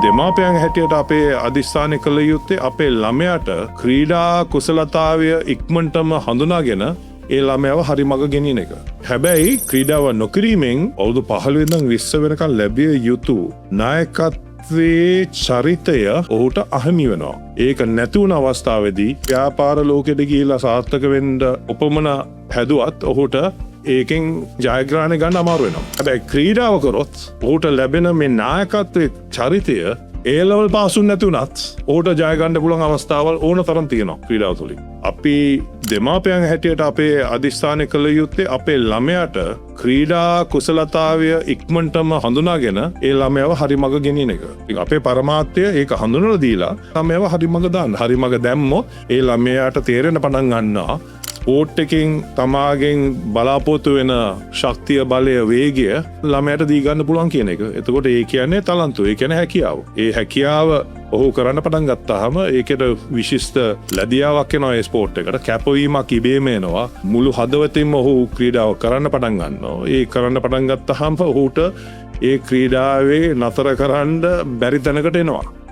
දෙමාපියන් හැටියට අපේ අධිෂ්ඨානය කළ යුත්තේ අපේ ළමයාට ක්‍රීඩා කුසලතාවය ඉක්මනටම හඳුනාගෙන ඒ ළමයාව හරි මඟ ගෙනියන එක. හැබැයි ක්‍රීඩාව නොකිරීමෙන් අවුරුදු 15 ඉඳන් 20 වෙනකන් ලැබිය යුතු නායකත්වයේ චරිතය ඔහුට අහිමි වෙනවා. ඒක නැති වුණ අවස්ථාවේදී ව්‍යාපාර ලෝකෙට ගිහිලා සාර්ථක වෙන්න උපමන හැදුවත් ඔහුට ඒකෙන් ජයග්‍රහණය ගන්න අමාරු වෙනවා. හැබැයි ක්‍රීඩාව කරොත් ඔහුට ලැබෙන මේ නායකත්වයේ චරිතය A-level පාසුන් නැති වුණත් ඔහුට ජය ගන්න පුළුවන් අවස්ථාවල් ඕන තරම් තියෙනවා ක්‍රීඩාව තුළින්. අපි දෙමාපියන් හැටියට අපේ අධිෂ්ඨානය කළ යුත්තේ අපේ ළමයාට ක්‍රීඩා කුසලතාවය ඉක්මනටම හඳුනාගෙන ඒ ළමයාව හරි මඟ ගෙනියන එක. අපේ පරමාර්ථය ඒක හඳුනලා දීලා ළමයාව හරි මඟ දාන්න. හරි මඟ දැම්මොත් ඒ ළමයාට තේරෙන්න පටන් ගන්නවා ස්පෝට් එකෙන් තමාගෙන් බලාපොරොත්තු වෙන ශක්තිය බලය වේගය ළමයට දී ගන්න පුළුවන් කියන එක. එතකොට ඒ කියන්නේ තලන්තය. ඒ කියන්නේ හැකියාව. ඒ හැකියාව ඔහු කරන්න පටන් ගත්තාම ඒකට විශිෂ්ට ලැබියාවක් එනවා ඒ ස්පෝට් එකට. කැපවීමක් ඉබේම එනවා. මුළු හදවතින්ම ඔහු ක්‍රීඩාව කරන්න පටන් ගන්නවා. ඒ කරන්න පටන් ගත්තාම ඔහුට ඒ ක්‍රීඩාවේ නතර කරන්න බැරි තැනකට එනවා.